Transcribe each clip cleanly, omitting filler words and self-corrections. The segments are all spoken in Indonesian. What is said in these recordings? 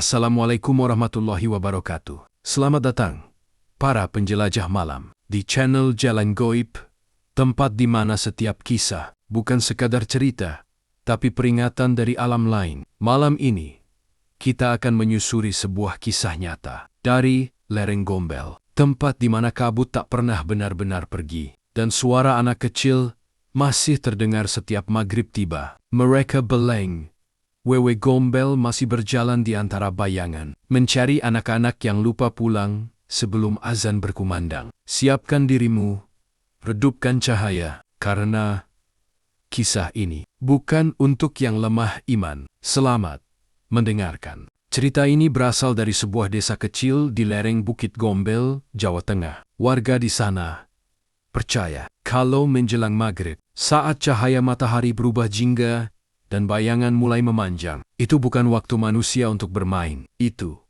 Assalamualaikum warahmatullahi wabarakatuh. Selamat datang, para penjelajah malam, di channel Jalan Goib, tempat di mana setiap kisah bukan sekadar cerita, tapi peringatan dari alam lain. Malam ini, kita akan menyusuri sebuah kisah nyata dari lereng Gombel, tempat di mana kabut tak pernah benar-benar pergi, dan suara anak kecil masih terdengar setiap maghrib tiba. Mereka beleng. Wewe Gombel masih berjalan di antara bayangan, mencari anak-anak yang lupa pulang sebelum azan berkumandang. Siapkan dirimu, redupkan cahaya, karena kisah ini bukan untuk yang lemah iman. Selamat mendengarkan. Cerita ini berasal dari sebuah desa kecil di lereng Bukit Gombel, Jawa Tengah. Warga di sana percaya kalau menjelang maghrib, saat cahaya matahari berubah jingga dan bayangan mulai memanjang, itu bukan waktu manusia untuk bermain. Itu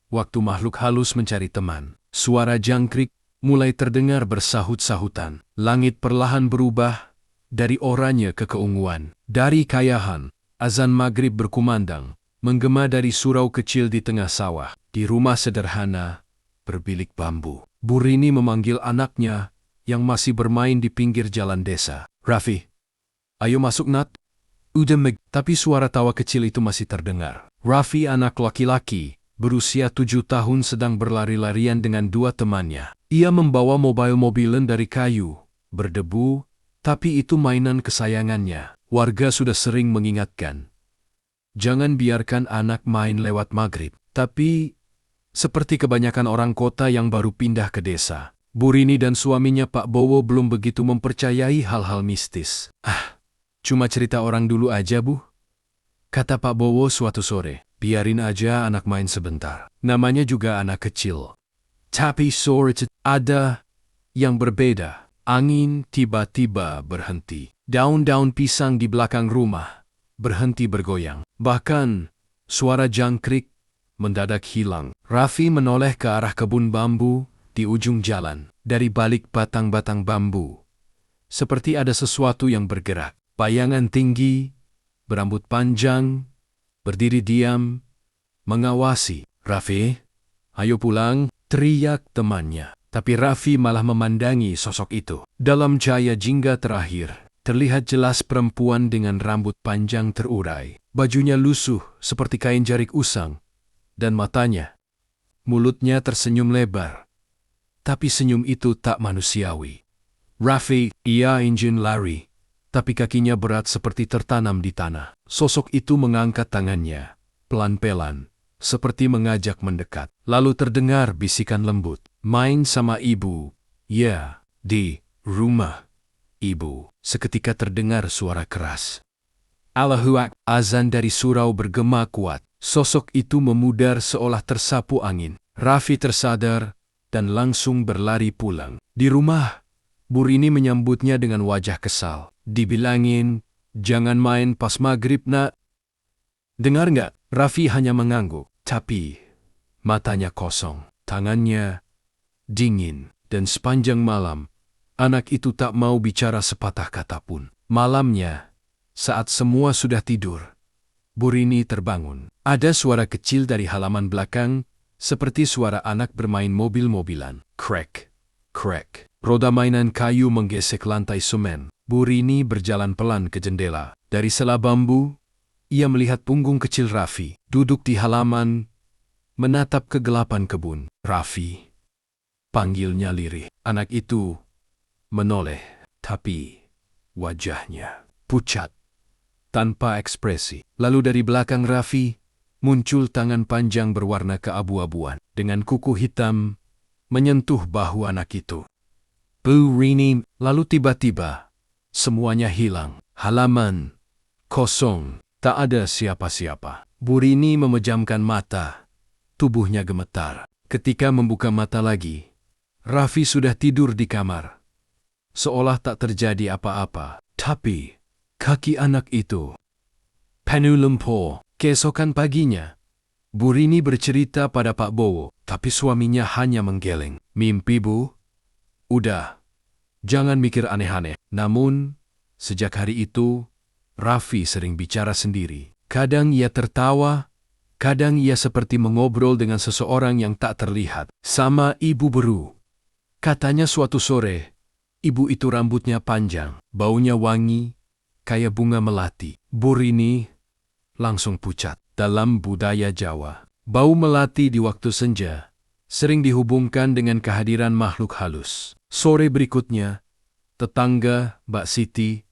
waktu makhluk halus mencari teman. Suara jangkrik mulai terdengar bersahut-sahutan. Langit perlahan berubah dari oranye ke keunguan. Dari kayahan, azan maghrib berkumandang, menggema dari surau kecil di tengah sawah. Di rumah sederhana, berbilik bambu, Bu Rini memanggil anaknya yang masih bermain di pinggir jalan desa. "Raffi, ayo masuk Nat." Tapi suara tawa kecil itu masih terdengar. Raffi, anak laki-laki, berusia 7 tahun, sedang berlari-larian dengan dua temannya. Ia membawa mobil-mobilan dari kayu, berdebu, tapi itu mainan kesayangannya. Warga sudah sering mengingatkan, jangan biarkan anak main lewat maghrib. Tapi, seperti kebanyakan orang kota yang baru pindah ke desa, Bu Rini dan suaminya Pak Bowo belum begitu mempercayai hal-hal mistis. Cuma cerita orang dulu aja, Bu," kata Pak Bowo suatu sore. "Biarin aja anak main sebentar. Namanya juga anak kecil." Tapi sore itu ada yang berbeda. Angin tiba-tiba berhenti. Daun-daun pisang di belakang rumah berhenti bergoyang. Bahkan suara jangkrik mendadak hilang. Raffi menoleh ke arah kebun bambu di ujung jalan. Dari balik batang-batang bambu, seperti ada sesuatu yang bergerak. Bayangan tinggi, berambut panjang, berdiri diam, mengawasi. "Raffi, ayo pulang," teriak temannya. Tapi Raffi malah memandangi sosok itu. Dalam cahaya jingga terakhir, terlihat jelas perempuan dengan rambut panjang terurai. Bajunya lusuh seperti kain jarik usang, dan matanya, mulutnya tersenyum lebar. Tapi senyum itu tak manusiawi. Raffi, ia ingin lari, tapi kakinya berat seperti tertanam di tanah. Sosok itu mengangkat tangannya, pelan-pelan, seperti mengajak mendekat. Lalu terdengar bisikan lembut, "Main sama ibu." "Ya, di rumah, ibu." Seketika terdengar suara keras. Allahu Akbar. Azan dari surau bergema kuat. Sosok itu memudar seolah tersapu angin. Raffi tersadar dan langsung berlari pulang. Di rumah, Bu Rini menyambutnya dengan wajah kesal. Dibilangin, jangan main pas maghrib, Nak. Dengar nggak? Raffi hanya mengangguk, tapi matanya kosong, tangannya dingin, dan sepanjang malam, anak itu tak mau bicara sepatah kata pun. Malamnya, saat semua sudah tidur, Bu Rini terbangun. Ada suara kecil dari halaman belakang, seperti suara anak bermain mobil-mobilan. Krek, krek. Roda mainan kayu menggesek lantai semen. Bu Rini berjalan pelan ke jendela. Dari sela bambu, ia melihat punggung kecil Raffi duduk di halaman, menatap kegelapan kebun. "Raffi," panggilnya lirih. Anak itu menoleh, tapi wajahnya pucat, tanpa ekspresi. Lalu dari belakang Raffi muncul tangan panjang berwarna keabu-abuan, dengan kuku hitam menyentuh bahu anak itu. Bu Rini, lalu tiba-tiba semuanya hilang. Halaman kosong, tak ada siapa-siapa. Bu Rini memejamkan mata, tubuhnya gemetar. Ketika membuka mata lagi, Raffi sudah tidur di kamar, seolah tak terjadi apa-apa. Tapi kaki anak itu penuh lumpur. Keesokan paginya, Bu Rini bercerita pada Pak Bowo, tapi suaminya hanya menggeleng. "Mimpi, Bu? Udah, jangan mikir aneh-aneh." Namun, sejak hari itu, Raffi sering bicara sendiri. Kadang ia tertawa, Kadang ia seperti mengobrol dengan seseorang yang tak terlihat. Sama ibu Beru. Katanya suatu sore, ibu itu rambutnya panjang, baunya wangi, kayak bunga melati. Burini langsung pucat. Dalam budaya Jawa, bau melati di waktu senja sering dihubungkan dengan kehadiran makhluk halus. Sore berikutnya, tetangga Mbak Siti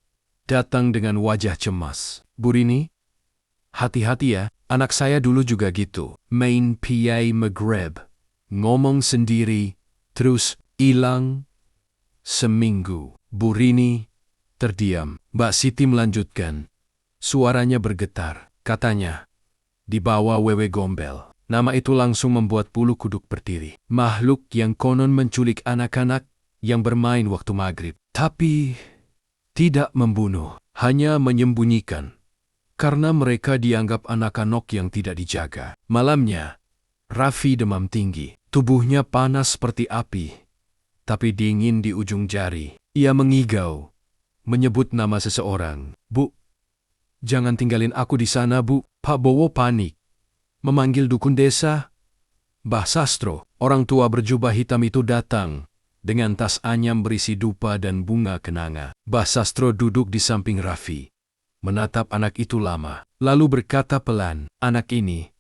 datang dengan wajah cemas. "Burini, hati-hati ya, anak saya dulu juga gitu. Main PA Maghrib, ngomong sendiri, terus hilang seminggu." Burini terdiam. Mbak Siti melanjutkan. Suaranya bergetar. Katanya, dibawa Wewe Gombel. Nama itu langsung membuat bulu kuduk berdiri. Makhluk yang konon menculik anak-anak yang bermain waktu maghrib. Tapi tidak membunuh, hanya menyembunyikan. Karena mereka dianggap anak-anak yang tidak dijaga. Malamnya, Raffi demam tinggi. Tubuhnya panas seperti api, tapi dingin di ujung jari. Ia mengigau, menyebut nama seseorang. "Bu, jangan tinggalin aku di sana, Bu." Pak Bowo panik, memanggil dukun desa. Mbah Sastro, orang tua berjubah hitam itu datang dengan tas anyam berisi dupa dan bunga kenanga. Mbah Sastro duduk di samping Raffi, menatap anak itu lama, lalu berkata pelan, "Anak ini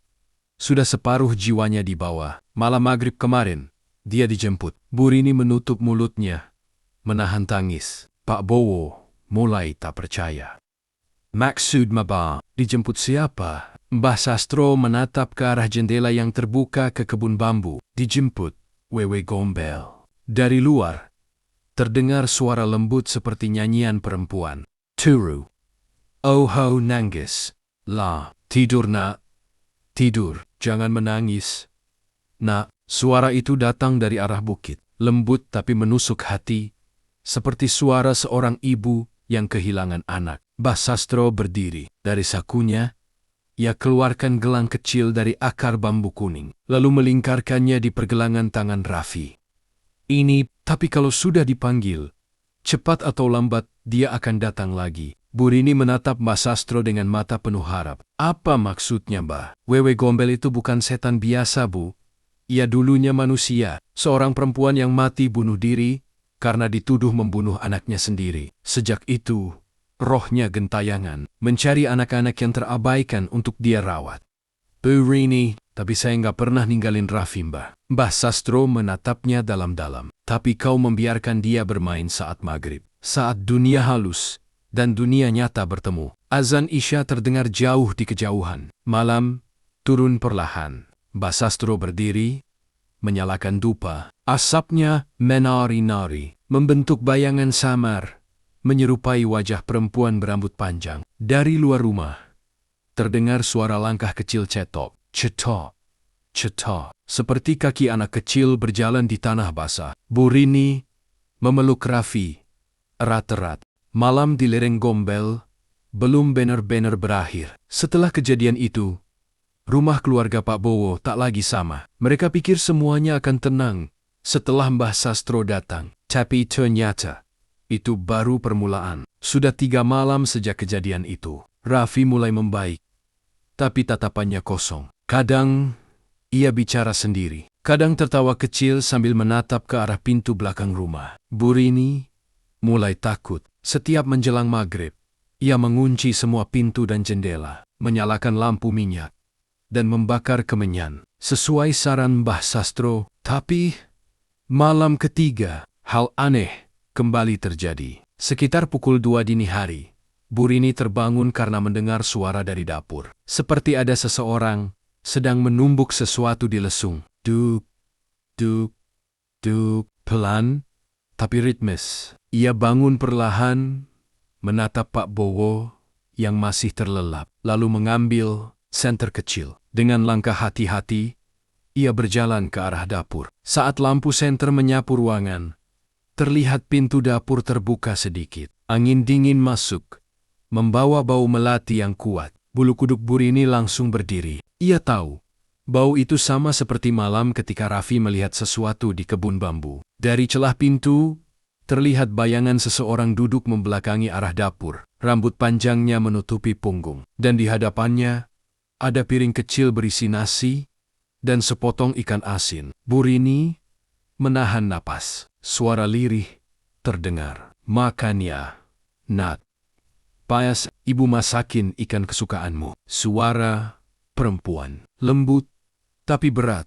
sudah separuh jiwanya di bawah. Malam maghrib kemarin, dia dijemput." Burini menutup mulutnya, menahan tangis. Pak Bowo mulai tak percaya. "Maksud Maba, dijemput siapa?" Mbah Sastro menatap ke arah jendela yang terbuka ke kebun bambu. "Dijemput Wewe Gombel." Dari luar, terdengar suara lembut seperti nyanyian perempuan. "Turu. Oh ho nangis. Lah, tidur nak. Tidur, jangan menangis. Nak." Suara itu datang dari arah bukit, lembut tapi menusuk hati, seperti suara seorang ibu yang kehilangan anak. Mbah Sastro berdiri. Dari sakunya, ia keluarkan gelang kecil dari akar bambu kuning, lalu melingkarkannya di pergelangan tangan Raffi. "Ini, tapi kalau sudah dipanggil, cepat atau lambat dia akan datang lagi." Burini menatap Mbah Sastro dengan mata penuh harap. "Apa maksudnya, Mbah?" "Wewe Gombel itu bukan setan biasa, Bu. Ia dulunya manusia, seorang perempuan yang mati bunuh diri karena dituduh membunuh anaknya sendiri. Sejak itu, rohnya gentayangan, mencari anak-anak yang terabaikan untuk dia rawat." "Burini, tapi saya nggak pernah ninggalin Raffi, Mbah." Mbah Sastro menatapnya dalam-dalam. "Tapi kau membiarkan dia bermain saat maghrib, saat dunia halus dan dunia nyata bertemu." Azan Isya terdengar jauh di kejauhan. Malam turun perlahan. Mbah Sastro berdiri, menyalakan dupa. Asapnya menari-nari, membentuk bayangan samar, menyerupai wajah perempuan berambut panjang. Dari luar rumah, terdengar suara langkah kecil cetok. Cetok, cetok, seperti kaki anak kecil berjalan di tanah basah. Burini memeluk Raffi erat-erat. Malam di lereng Gombel belum benar-benar berakhir. Setelah kejadian itu, rumah keluarga Pak Bowo tak lagi sama. Mereka pikir semuanya akan tenang setelah Mbah Sastro datang. Tapi ternyata, itu baru permulaan. Sudah 3 malam sejak kejadian itu. Raffi mulai membaik, tapi tatapannya kosong. Kadang, ia bicara sendiri. Kadang tertawa kecil sambil menatap ke arah pintu belakang rumah. Burini mulai takut. Setiap menjelang maghrib, ia mengunci semua pintu dan jendela, menyalakan lampu minyak, dan membakar kemenyan, sesuai saran Mbah Sastro. Tapi, malam ketiga, hal aneh kembali terjadi. Sekitar pukul 2 dini hari, Burini terbangun karena mendengar suara dari dapur. Seperti ada seseorang sedang menumbuk sesuatu di lesung. Duk, duk, duk, pelan, tapi ritmis. Ia bangun perlahan, menatap Pak Bowo yang masih terlelap, lalu mengambil senter kecil. Dengan langkah hati-hati, ia berjalan ke arah dapur. Saat lampu senter menyapu ruangan, terlihat pintu dapur terbuka sedikit. Angin dingin masuk, membawa bau melati yang kuat. Bulu kuduk Burini langsung berdiri. Ia tahu, bau itu sama seperti malam ketika Raffi melihat sesuatu di kebun bambu. Dari celah pintu, terlihat bayangan seseorang duduk membelakangi arah dapur. Rambut panjangnya menutupi punggung, dan di hadapannya, Ada piring kecil berisi nasi dan sepotong ikan asin. Bu Rini menahan napas. Suara lirih terdengar. Makan ya, Nat. Payas, ibu masakin ikan kesukaanmu. Suara perempuan. Lembut, tapi berat.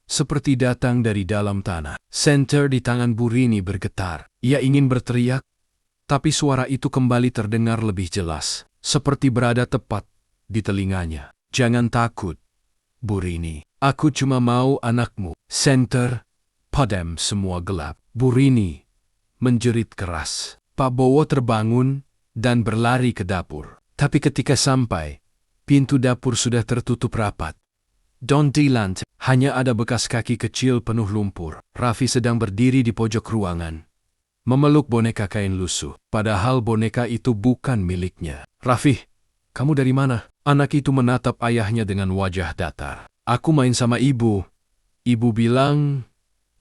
Seperti datang dari dalam tanah. Senter di tangan Bu Rini bergetar. Ia ingin berteriak, tapi suara itu kembali terdengar lebih jelas. Seperti berada tepat di telinganya. Jangan takut, Bu Rini. Aku cuma mau anakmu. Senter, padam semua gelap. Bu Rini menjerit keras. Pak Bowo terbangun dan berlari ke dapur. Tapi ketika sampai, pintu dapur sudah tertutup rapat. Don Dylan, hanya ada bekas kaki kecil penuh lumpur. Raffi sedang berdiri di pojok ruangan, memeluk boneka kain lusuh. Padahal boneka itu bukan miliknya. Raffi, kamu dari mana? Anak itu menatap ayahnya dengan wajah datar. Aku main sama ibu. Ibu bilang,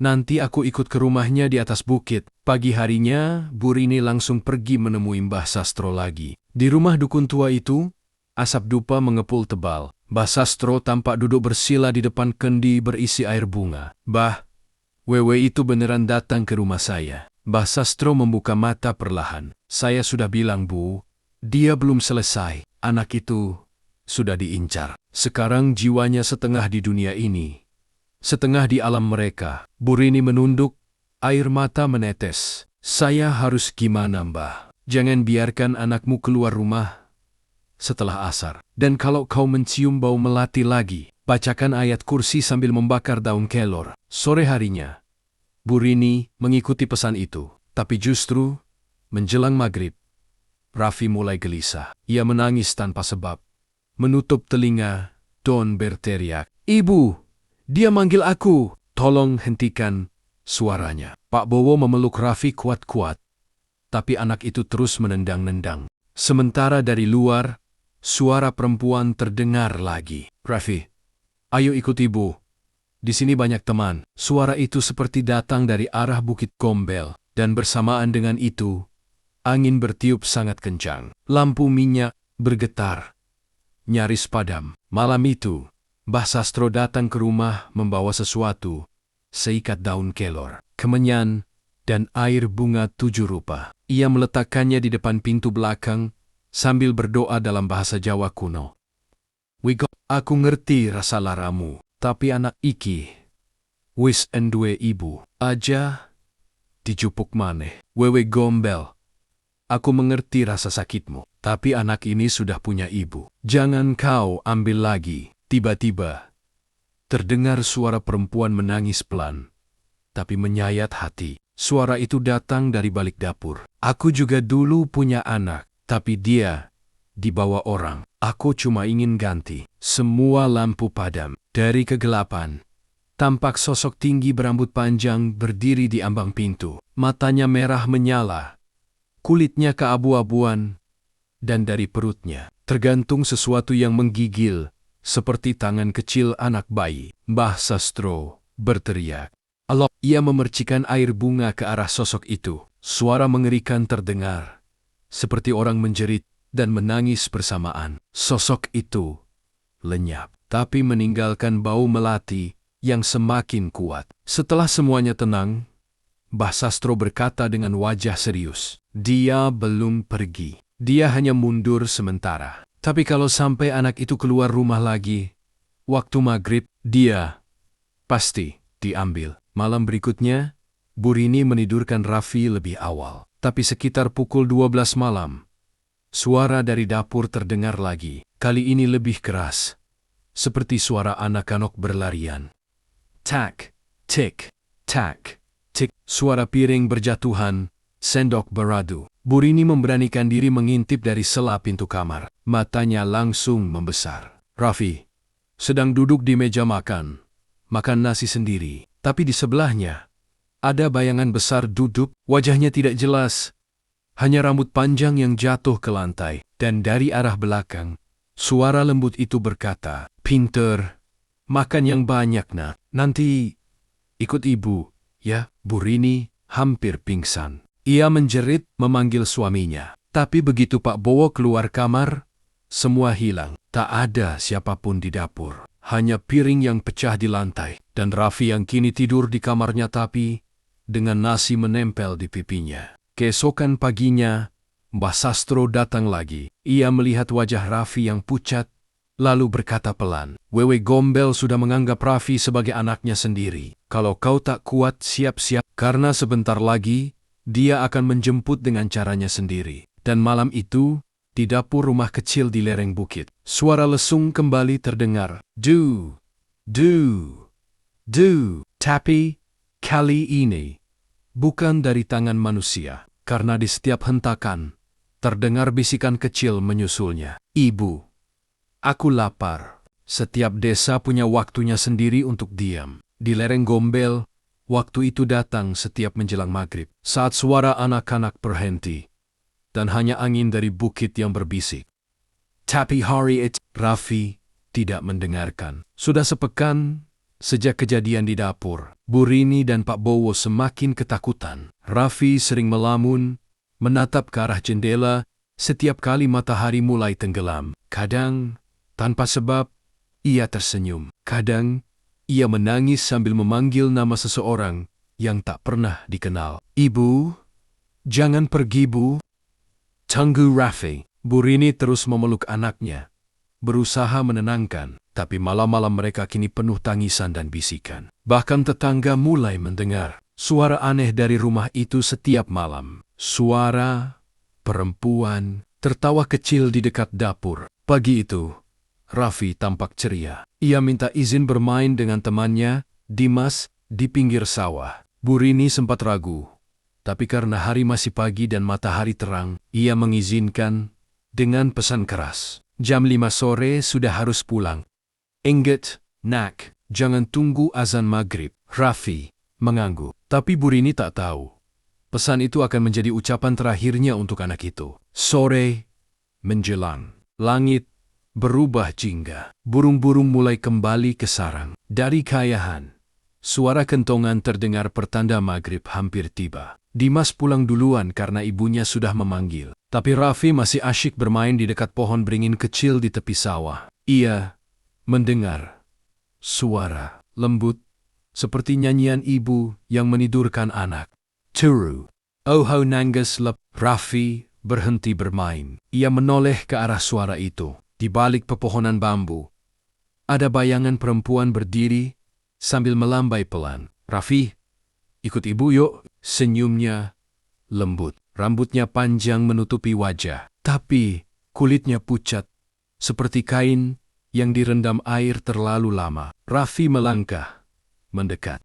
nanti aku ikut ke rumahnya di atas bukit. Pagi harinya, Bu Rini langsung pergi menemui Mbah Sastro lagi. Di rumah dukun tua itu, asap dupa mengepul tebal. Mbah Sastro tampak duduk bersila di depan kendi berisi air bunga. Bah, Wewe itu beneran datang ke rumah saya. Mbah Sastro membuka mata perlahan. Saya sudah bilang, Bu, dia belum selesai. Anak itu sudah diincar. Sekarang jiwanya setengah di dunia ini, setengah di alam mereka. Bu Rini menunduk, air mata menetes. Saya harus gimana, Mbah? Jangan biarkan anakmu keluar rumah setelah asar. Dan kalau kau mencium bau melati lagi, bacakan ayat kursi sambil membakar daun kelor. Sore harinya, Bu Rini mengikuti pesan itu. Tapi justru, menjelang maghrib, Raffi mulai gelisah. Ia menangis tanpa sebab. Menutup telinga, Don berteriak, "Ibu, dia manggil aku." Tolong hentikan suaranya. Pak Bowo memeluk Raffi kuat-kuat. Tapi anak itu terus menendang-nendang. Sementara dari luar, suara perempuan terdengar lagi. Raffi, ayo ikut ibu. Di sini banyak teman. Suara itu seperti datang dari arah Bukit Gombel. Dan bersamaan dengan itu, angin bertiup sangat kencang. Lampu minyak bergetar, nyaris padam. Malam itu, Mbah Sastro datang ke rumah membawa sesuatu. Seikat daun kelor, kemenyan, dan air bunga 7 rupa. Ia meletakkannya di depan pintu belakang sambil berdoa dalam bahasa Jawa kuno. Wigo, aku ngerti rasa laramu, tapi anak iki wis enduwe ibu. Aja dijupuk maneh. Wewe Gombel, aku mengerti rasa sakitmu, tapi anak ini sudah punya ibu. Jangan kau ambil lagi. Tiba-tiba, terdengar suara perempuan menangis pelan, tapi menyayat hati. Suara itu datang dari balik dapur. Aku juga dulu punya anak, tapi dia dibawa orang. Aku cuma ingin ganti. Semua lampu padam. Dari kegelapan, tampak sosok tinggi berambut panjang berdiri di ambang pintu. Matanya merah menyala, kulitnya keabu-abuan, dan dari perutnya tergantung sesuatu yang menggigil, seperti tangan kecil anak bayi. Mbah Sastro berteriak. Allah, ia memercikan air bunga ke arah sosok itu. Suara mengerikan terdengar, seperti orang menjerit dan menangis bersamaan. Sosok itu lenyap, tapi meninggalkan bau melati yang semakin kuat. Setelah semuanya tenang, Mbah Sastro berkata dengan wajah serius, "Dia belum pergi. Dia hanya mundur sementara. Tapi kalau sampai anak itu keluar rumah lagi, waktu maghrib, dia pasti diambil." Malam berikutnya, Bu Rini menidurkan Raffi lebih awal. Tapi sekitar pukul 12 malam, suara dari dapur terdengar lagi. Kali ini lebih keras, seperti suara anak-anak berlarian. Tak, tik, tak, tik. Suara piring berjatuhan, sendok beradu. Bu Rini memberanikan diri mengintip dari sela pintu kamar. Matanya langsung membesar. Raffi sedang duduk di meja makan nasi sendiri. Tapi di sebelahnya, ada bayangan besar duduk, wajahnya tidak jelas. Hanya rambut panjang yang jatuh ke lantai. Dan dari arah belakang, suara lembut itu berkata, "Pinter, makan yang banyak, Nak. Nanti ikut ibu, ya." Bu Rini hampir pingsan. Ia menjerit memanggil suaminya. Tapi begitu Pak Bowo keluar kamar, semua hilang. Tak ada siapapun di dapur. Hanya piring yang pecah di lantai. Dan Raffi yang kini tidur di kamarnya tapi dengan nasi menempel di pipinya. Keesokan paginya, Mbah Sastro datang lagi. Ia melihat wajah Raffi yang pucat, lalu berkata pelan, "Wewe Gombel sudah menganggap Raffi sebagai anaknya sendiri. Kalau kau tak kuat, siap-siap, karena sebentar lagi dia akan menjemput dengan caranya sendiri." Dan malam itu, di dapur rumah kecil di lereng bukit, suara lesung kembali terdengar. Du, du, du. Tapi kali ini bukan dari tangan manusia, karena di setiap hentakan terdengar bisikan kecil menyusulnya. "Ibu, aku lapar." Setiap desa punya waktunya sendiri untuk diam. Di lereng Gombel, waktu itu datang setiap menjelang maghrib, saat suara anak-anak berhenti, dan hanya angin dari bukit yang berbisik. Tapi hari itu, Raffi tidak mendengarkan. Sudah sepekan sejak kejadian di dapur, Bu Rini dan Pak Bowo semakin ketakutan. Raffi sering melamun, menatap ke arah jendela setiap kali matahari mulai tenggelam. Kadang, tanpa sebab, ia tersenyum. Kadang, ia menangis sambil memanggil nama seseorang yang tak pernah dikenal. "Ibu, jangan pergi, Bu." Tunggu, Raffi. Bu Rini terus memeluk anaknya, berusaha menenangkan, tapi malam-malam mereka kini penuh tangisan dan bisikan. Bahkan tetangga mulai mendengar suara aneh dari rumah itu setiap malam. Suara perempuan tertawa kecil di dekat dapur. Pagi itu, Raffi tampak ceria. Ia minta izin bermain dengan temannya, Dimas, di pinggir sawah. Bu Rini sempat ragu, tapi karena hari masih pagi dan matahari terang, ia mengizinkan dengan pesan keras. "Jam 5 sore sudah harus pulang. Ingat, nak, jangan tunggu azan maghrib." Raffi mengangguk, tapi Bu Rini tak tahu. Pesan itu akan menjadi ucapan terakhirnya untuk anak itu. Sore menjelang, langit berubah jingga. Burung-burung mulai kembali ke sarang. Dari kayahan, suara kentongan terdengar pertanda maghrib hampir tiba. Dimas pulang duluan karena ibunya sudah memanggil. Tapi Raffi masih asyik bermain di dekat pohon beringin kecil di tepi sawah. Ia mendengar suara lembut seperti nyanyian ibu yang menidurkan anak. Turu, oho nangis lep. Raffi berhenti bermain. Ia menoleh ke arah suara itu. Di balik pepohonan bambu, ada bayangan perempuan berdiri sambil melambai pelan. "Raffi, ikut ibu yuk." Senyumnya lembut. Rambutnya panjang menutupi wajah, tapi kulitnya pucat, seperti kain yang direndam air terlalu lama. Raffi melangkah, mendekat.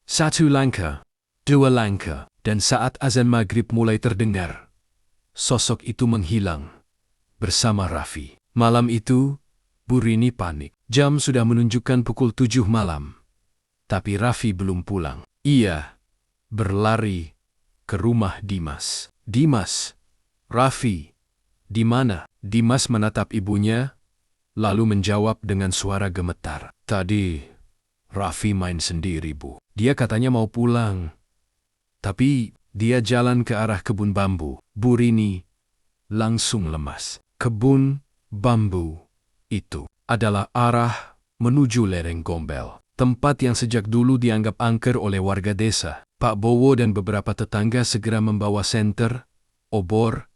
1 langkah, 2 langkah, dan saat azan maghrib mulai terdengar, sosok itu menghilang bersama Raffi. Malam itu, Bu Rini panik. Jam sudah menunjukkan pukul 7 malam, tapi Raffi belum pulang. Ia berlari ke rumah Dimas. "Dimas, Raffi, di mana?" Dimas menatap ibunya, lalu menjawab dengan suara gemetar. "Tadi, Raffi main sendiri, Bu. Dia katanya mau pulang. Tapi dia jalan ke arah kebun bambu." Bu Rini langsung lemas. Kebun bambu itu adalah arah menuju lereng Gombel, tempat yang sejak dulu dianggap angker oleh warga desa. Pak Bowo dan beberapa tetangga segera membawa senter, obor,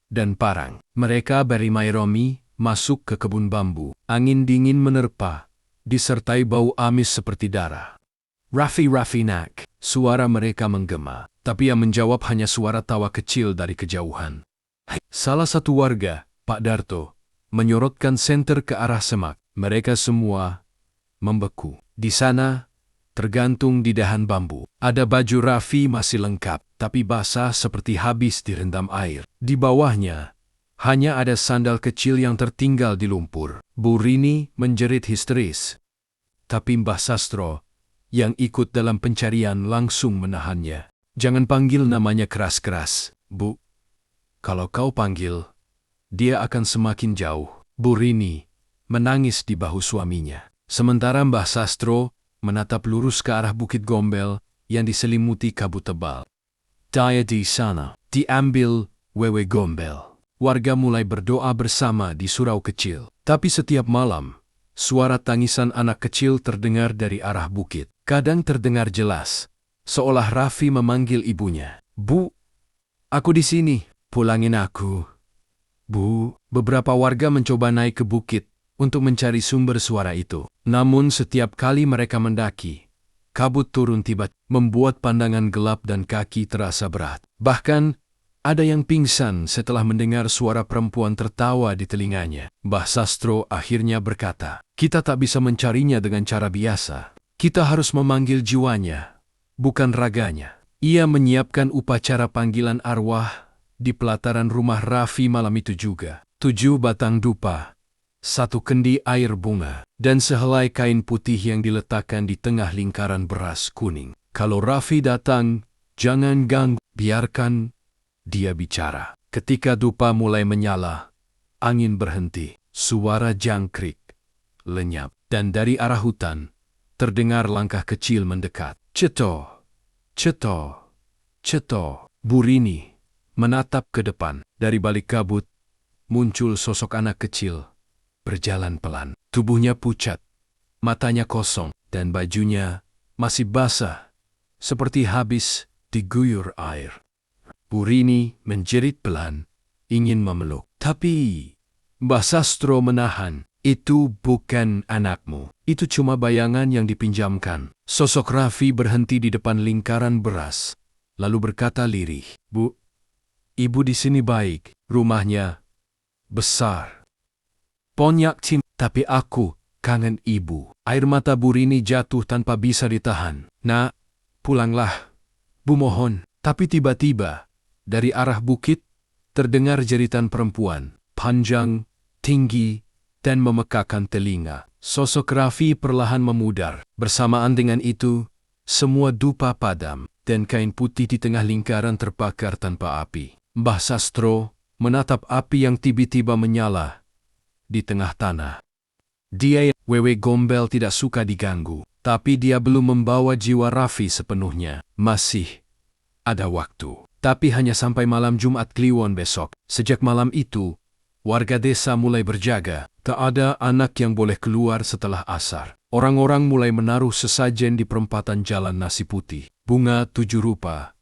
dan parang. Mereka berimai-rami masuk ke kebun bambu. Angin dingin menerpa, disertai bau amis seperti darah. "Raffi, Raffi nak." Suara mereka menggema, tapi yang menjawab hanya suara tawa kecil dari kejauhan. Salah satu warga, Pak Darto, menyorotkan senter ke arah semak. Mereka semua membeku. Di sana, tergantung di dahan bambu, ada baju Raffi masih lengkap, tapi basah seperti habis direndam air. Di bawahnya, hanya ada sandal kecil yang tertinggal di lumpur. Bu Rini menjerit histeris, tapi Mbah Sastro yang ikut dalam pencarian langsung menahannya. "Jangan panggil namanya keras-keras, Bu. Kalau kau panggil, dia akan semakin jauh." Bu Rini menangis di bahu suaminya. Sementara Mbah Sastro menatap lurus ke arah Bukit Gombel yang diselimuti kabut tebal. "Dia di sana, diambil Wewe Gombel." warga mulai berdoa bersama di surau kecil. Tapi setiap malam, suara tangisan anak kecil terdengar dari arah bukit. Kadang terdengar jelas, seolah Raffi memanggil ibunya. "Bu, aku di sini, pulangin aku." "Bu." Beberapa warga mencoba naik ke bukit untuk mencari sumber suara itu. Namun setiap kali mereka mendaki, kabut turun tiba-tiba membuat pandangan gelap dan kaki terasa berat. Bahkan, ada yang pingsan setelah mendengar suara perempuan tertawa di telinganya. Mbah Sastro akhirnya berkata, "Kita tak bisa mencarinya dengan cara biasa. Kita harus memanggil jiwanya, bukan raganya." Ia menyiapkan upacara panggilan arwah di pelataran rumah Raffi malam itu juga. 7 batang dupa, 1 kendi air bunga, dan sehelai kain putih yang diletakkan di tengah lingkaran beras kuning. Kalau Raffi datang, jangan ganggu, biarkan dia bicara. Ketika dupa mulai menyala, angin berhenti, suara jangkrik lenyap, dan dari arah hutan terdengar langkah kecil mendekat. "Ceto, ceto, ceto." Burini menatap ke depan. Dari balik kabut muncul sosok anak kecil, berjalan pelan. Tubuhnya pucat, matanya kosong, dan bajunya masih basah, seperti habis diguyur air. Burini menjerit pelan, ingin memeluk. Tapi Mbah Sastro menahan. "Itu bukan anakmu. Itu cuma bayangan yang dipinjamkan." Sosok Raffi berhenti di depan lingkaran beras, lalu berkata lirih, "Bu, ibu di sini baik. Rumahnya besar, ponyak cim, tapi aku kangen ibu." Air mata Burini jatuh tanpa bisa ditahan. "Nak, pulanglah, Bu, mohon." Tapi tiba-tiba, dari arah bukit, terdengar jeritan perempuan, panjang, tinggi, dan memekakan telinga. Sosok Raffi perlahan memudar. Bersamaan dengan itu, semua dupa padam, dan kain putih di tengah lingkaran terbakar tanpa api. Mbah Sastro menatap api yang tiba-tiba menyala di tengah tanah. Dia, Wewe Gombel, tidak suka diganggu, tapi dia belum membawa jiwa Raffi sepenuhnya. Masih ada waktu. Tapi hanya sampai malam Jumat Kliwon besok. Sejak malam itu, warga desa mulai berjaga. Tak ada anak yang boleh keluar setelah asar. Orang-orang mulai menaruh sesajen di perempatan jalan nasi putih, bunga 7 rupa,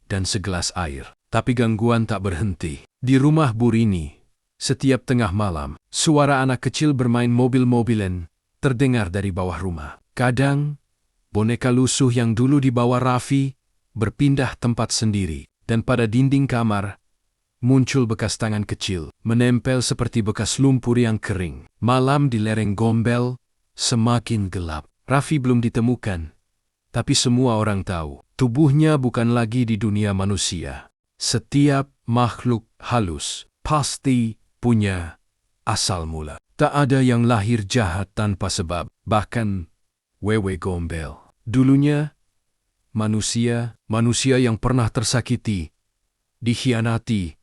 dan segelas air. Tapi gangguan tak berhenti. Di rumah Burini, setiap tengah malam, suara anak kecil bermain mobil-mobilan terdengar dari bawah rumah. Kadang, boneka lusuh yang dulu dibawa Raffi berpindah tempat sendiri. Dan pada dinding kamar, muncul bekas tangan kecil, menempel seperti bekas lumpur yang kering. Malam di lereng Gombel semakin gelap. Raffi belum ditemukan, tapi semua orang tahu, tubuhnya bukan lagi di dunia manusia. Setiap makhluk halus pasti punya asal mula. Tak ada yang lahir jahat tanpa sebab, bahkan Wewe Gombel. Dulunya, manusia yang pernah tersakiti, dikhianati,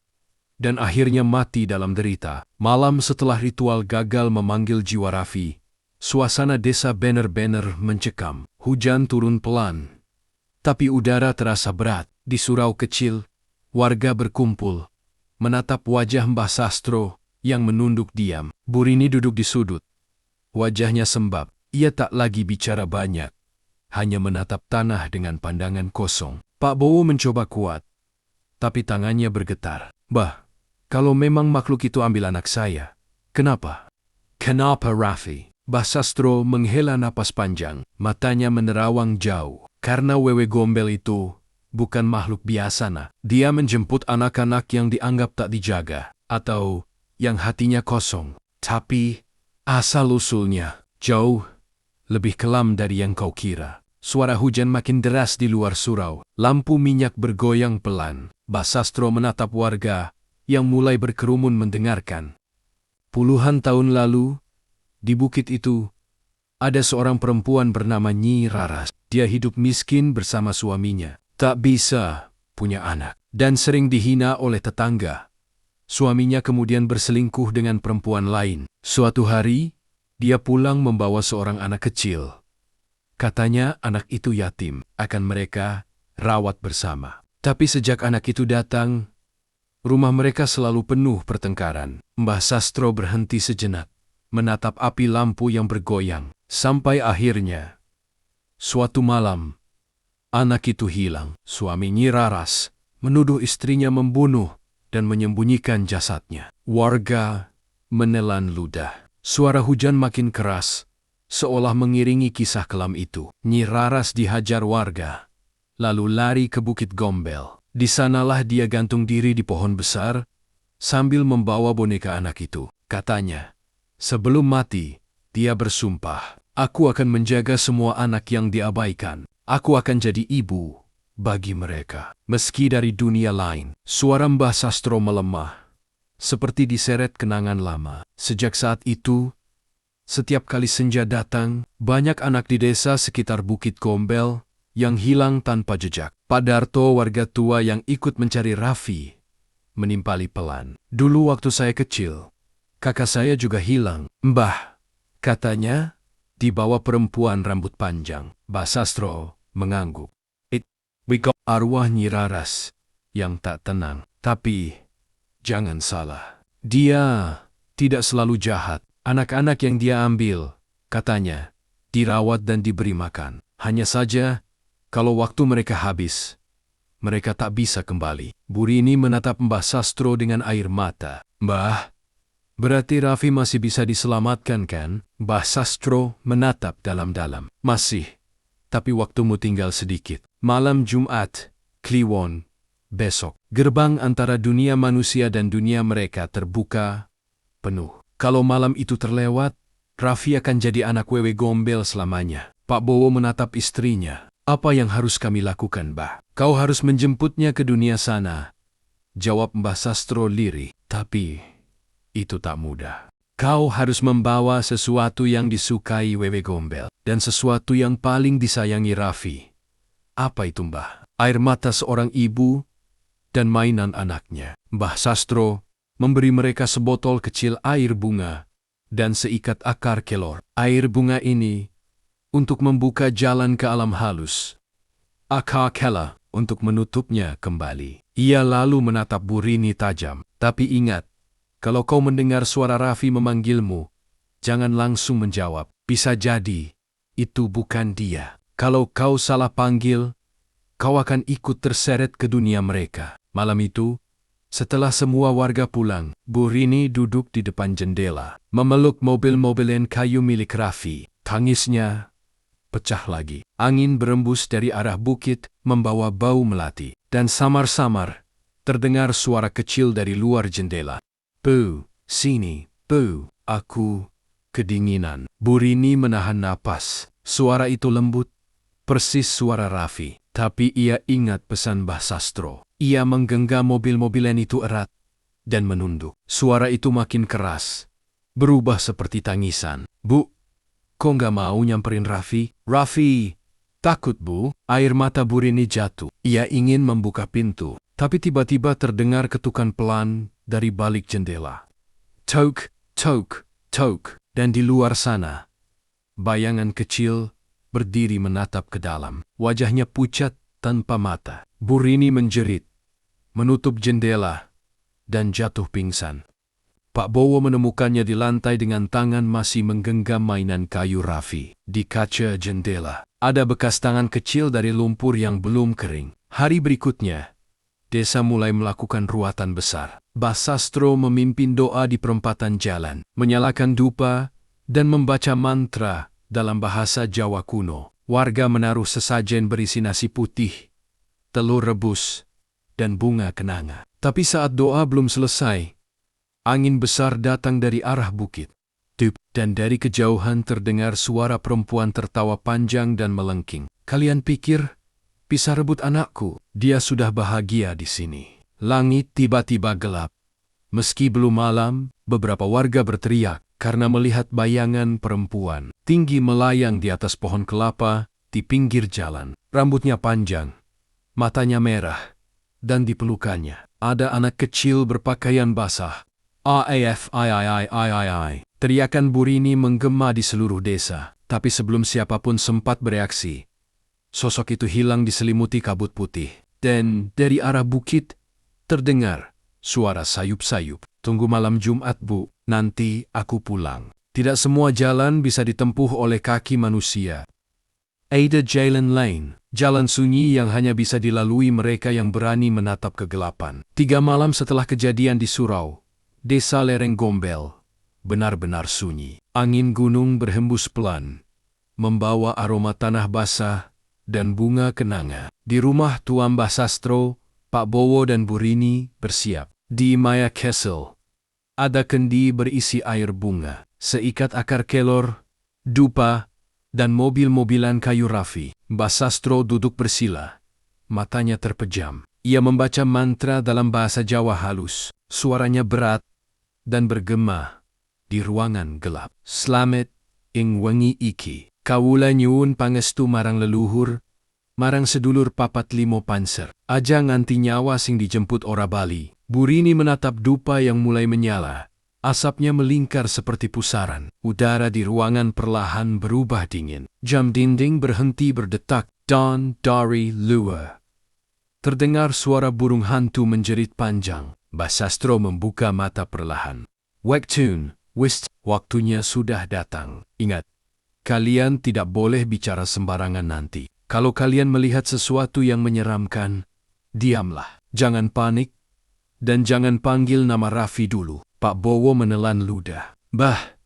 dan akhirnya mati dalam derita. Malam setelah ritual gagal memanggil jiwa Raffi, suasana desa benar-benar mencekam. Hujan turun pelan, tapi udara terasa berat. Di surau kecil, warga berkumpul, menatap wajah Mbah Sastro yang menunduk diam. Burini duduk di sudut. Wajahnya sembab, ia tak lagi bicara banyak, hanya menatap tanah dengan pandangan kosong. Pak Bowo mencoba kuat, tapi tangannya bergetar. "Bah, kalau memang makhluk itu ambil anak saya, kenapa?" "Kenapa, Raffi?" Mbah Sastro menghela napas panjang, matanya menerawang jauh. "Karena Wewe Gombel itu bukan makhluk biasa, nak. Dia menjemput anak-anak yang dianggap tak dijaga, atau yang hatinya kosong. Tapi asal-usulnya jauh lebih kelam dari yang kau kira." Suara hujan makin deras di luar surau. Lampu minyak bergoyang pelan. Mbah Sastro menatap warga yang mulai berkerumun mendengarkan. Puluhan tahun lalu, di bukit itu, ada seorang perempuan bernama Nyi Raras. Dia hidup miskin bersama suaminya. Tak bisa punya anak, dan sering dihina oleh tetangga. Suaminya kemudian berselingkuh dengan perempuan lain. Suatu hari, dia pulang membawa seorang anak kecil. Katanya anak itu yatim, akan mereka rawat bersama. Tapi sejak anak itu datang, Rumah mereka selalu penuh pertengkaran. Mbah Sastro berhenti sejenak, menatap api lampu yang bergoyang, sampai akhirnya. Suatu malam, anak itu hilang. Suami Nyi Raras menuduh istrinya membunuh dan menyembunyikan jasadnya. Warga menelan ludah. Suara hujan makin keras, seolah mengiringi kisah kelam itu. Nyi Raras dihajar warga, lalu lari ke Bukit Gombel. Di sanalah dia gantung diri di pohon besar, sambil membawa boneka anak itu. Katanya, sebelum mati, dia bersumpah, "Aku akan menjaga semua anak yang diabaikan. Aku akan jadi ibu bagi mereka." Meski dari dunia lain, suara Mbah Sastro melemah, seperti diseret kenangan lama. Sejak saat itu, setiap kali senja datang, banyak anak di desa sekitar Bukit Gombel yang hilang tanpa jejak. Pak Darto, warga tua yang ikut mencari Raffi, menimpali pelan. "Dulu waktu saya kecil, kakak saya juga hilang, Mbah," katanya, dibawa perempuan rambut panjang. Mbah Sastro mengangguk. We got arwah Nyi Raras yang tak tenang. Tapi, jangan salah, dia tidak selalu jahat. Anak-anak yang dia ambil, katanya, dirawat dan diberi makan. Hanya saja, kalau waktu mereka habis, mereka tak bisa kembali. Burini menatap Mbah Sastro dengan air mata. "Mbah, berarti Raffi masih bisa diselamatkan kan?" Mbah Sastro menatap dalam-dalam. "Masih, tapi waktumu tinggal sedikit." Malam Jumat, Kliwon, besok. Gerbang antara dunia manusia dan dunia mereka terbuka penuh. Kalau malam itu terlewat, Raffi akan jadi anak wewe Gombel selamanya. Pak Bowo menatap istrinya. "Apa yang harus kami lakukan, Mbah?" "Kau harus menjemputnya ke dunia sana," jawab Mbah Sastro lirih. "Tapi, itu tak mudah. Kau harus membawa sesuatu yang disukai wewe Gombel, dan sesuatu yang paling disayangi Raffi." "Apa itu, Mbah?" "Air mata seorang ibu dan mainan anaknya." Mbah Sastro memberi mereka sebotol kecil air bunga dan seikat akar kelor. Air bunga ini untuk membuka jalan ke alam halus, akar kela untuk menutupnya kembali. Ia lalu menatap Burini tajam. "Tapi ingat, kalau kau mendengar suara Raffi memanggilmu, jangan langsung menjawab. Bisa jadi, itu bukan dia. Kalau kau salah panggil, kau akan ikut terseret ke dunia mereka." Malam itu, setelah semua warga pulang, Burini duduk di depan jendela, memeluk mobil-mobilan kayu milik Raffi. Tangisnya pecah lagi. Angin berembus dari arah bukit, membawa bau melati. Dan samar-samar, terdengar suara kecil dari luar jendela. "Bu, sini, Bu, aku kedinginan." Burini menahan napas. Suara itu lembut, persis suara Raffi. Tapi ia ingat pesan Mbah Sastro. Ia menggenggam mobil-mobilan itu erat dan menunduk. Suara itu makin keras, berubah seperti tangisan. "Bu, kok nggak mau nyamperin Raffi?" "Raffi, takut, Bu." Air mata Burini jatuh. Ia ingin membuka pintu, tapi tiba-tiba terdengar ketukan pelan dari balik jendela. Tok, tok, tok. Dan di luar sana, bayangan kecil berdiri menatap ke dalam. Wajahnya pucat tanpa mata. Burini menjerit, menutup jendela, dan jatuh pingsan. Pak Bowo menemukannya di lantai dengan tangan masih menggenggam mainan kayu Raffi. Di kaca jendela, ada bekas tangan kecil dari lumpur yang belum kering. Hari berikutnya, desa mulai melakukan ruatan besar. Mbah Sastro memimpin doa di perempatan jalan, menyalakan dupa, dan membaca mantra dalam bahasa Jawa kuno. Warga menaruh sesajen berisi nasi putih, telur rebus, dan bunga kenanga. Tapi saat doa belum selesai, angin besar datang dari arah bukit. Dup, dan dari kejauhan terdengar suara perempuan tertawa panjang dan melengking. "Kalian pikir bisa rebut anakku? Dia sudah bahagia di sini." Langit tiba-tiba gelap. Meski belum malam, beberapa warga berteriak karena melihat bayangan perempuan tinggi melayang di atas pohon kelapa di pinggir jalan. Rambutnya panjang, matanya merah, dan di pelukannya ada anak kecil berpakaian basah. "Aafii." Teriakan Burini menggema di seluruh desa, tapi sebelum siapapun sempat bereaksi, sosok itu hilang diselimuti kabut putih. Dan dari arah bukit terdengar Suara sayup-sayup. Tunggu malam Jumat, Bu. Nanti aku pulang. Tidak semua jalan bisa ditempuh oleh kaki manusia. Ada Jalan Lane, jalan sunyi yang hanya bisa dilalui mereka yang berani menatap kegelapan. 3 malam setelah kejadian di Surau, Desa Lereng Gombel benar-benar sunyi. Angin gunung berhembus pelan, membawa aroma tanah basah dan bunga kenanga. Di rumah Tua Mbah Sastro, Pak Bowo dan Bu Rini bersiap. Di Maya Castle, ada kendi berisi air bunga, seikat akar kelor, dupa, dan mobil-mobilan kayu rafi. Mbah Sastro duduk bersila, matanya terpejam. Ia membaca mantra dalam bahasa Jawa halus. Suaranya berat dan bergema di ruangan gelap. Slamet ing wengi iki, kawula nyuwun pangestu marang leluhur, marang sedulur papat limo panser. Aja nganti nyawa sing dijemput ora bali. Bu Rini menatap dupa yang mulai menyala. Asapnya melingkar seperti pusaran. Udara di ruangan perlahan berubah dingin. Jam dinding berhenti berdetak. Dawn dari luar. Terdengar suara burung hantu menjerit panjang. Mbah Sastro membuka mata perlahan. Waktunya sudah datang. Ingat, kalian tidak boleh bicara sembarangan nanti. Kalau kalian melihat sesuatu yang menyeramkan, diamlah. Jangan panik, dan jangan panggil nama Raffi dulu. Pak Bowo menelan ludah. Bah,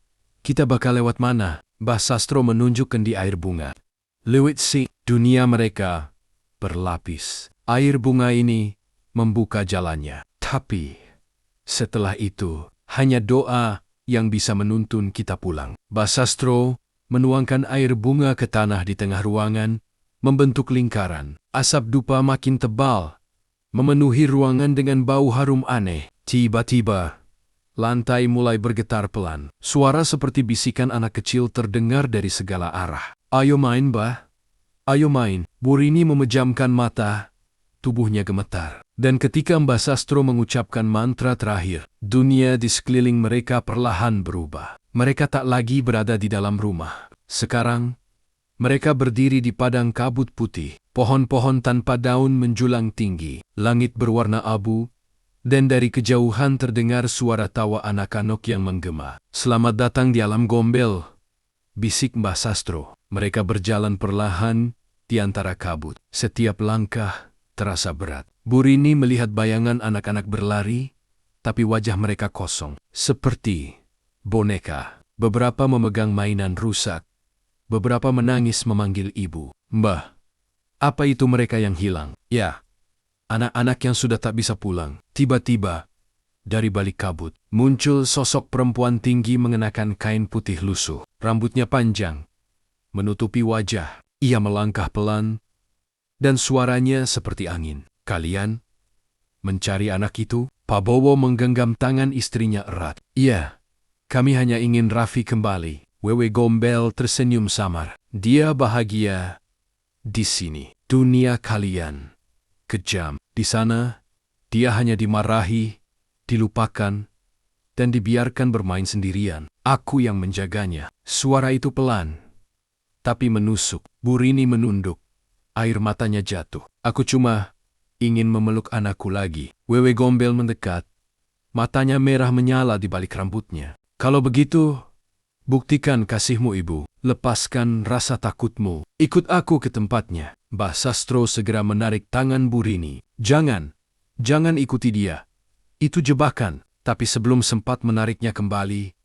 kita bakal lewat mana? Mbah Sastro menunjuk kendi air bunga. Lewat si, dunia mereka berlapis. Air bunga ini membuka jalannya. Tapi, setelah itu, hanya doa yang bisa menuntun kita pulang. Mbah Sastro menuangkan air bunga ke tanah di tengah ruangan, membentuk lingkaran. Asap dupa makin tebal, memenuhi ruangan dengan bau harum aneh. Tiba-tiba, lantai mulai bergetar pelan. Suara seperti bisikan anak kecil terdengar dari segala arah. Ayo main, Mbah. Ayo main. Bu Rini memejamkan mata, tubuhnya gemetar. Dan ketika Mbah Sastro mengucapkan mantra terakhir, dunia di sekeliling mereka perlahan berubah. Mereka tak lagi berada di dalam rumah. Sekarang, mereka berdiri di padang kabut putih. Pohon-pohon tanpa daun menjulang tinggi. Langit berwarna abu, dan dari kejauhan terdengar suara tawa anak-anak yang menggema. Selamat datang di alam Gombel, bisik Mbah Sastro. Mereka berjalan perlahan di antara kabut. Setiap langkah terasa berat. Bu Rini melihat bayangan anak-anak berlari, tapi wajah mereka kosong. Seperti boneka. Beberapa memegang mainan rusak. Beberapa menangis memanggil ibu. Mbah, apa itu mereka yang hilang? Ya, anak-anak yang sudah tak bisa pulang. Tiba-tiba, dari balik kabut, muncul sosok perempuan tinggi mengenakan kain putih lusuh. Rambutnya panjang, menutupi wajah. Ia melangkah pelan, dan suaranya seperti angin. Kalian mencari anak itu? Pak Bowo menggenggam tangan istrinya erat. Iya, kami hanya ingin Raffi kembali. Wewe Gombel tersenyum samar. Dia bahagia di sini. Dunia kalian kejam. Di sana, dia hanya dimarahi, dilupakan, dan dibiarkan bermain sendirian. Aku yang menjaganya. Suara itu pelan, tapi menusuk. Bu Rini menunduk. Air matanya jatuh. Aku cuma ingin memeluk anakku lagi. Wewe Gombel mendekat. Matanya merah menyala di balik rambutnya. Kalau begitu, buktikan kasihmu, Ibu. Lepaskan rasa takutmu. Ikut aku ke tempatnya. Mbah Sastro segera menarik tangan Bu Rini. Jangan ikuti dia. Itu jebakan. Tapi sebelum sempat menariknya kembali,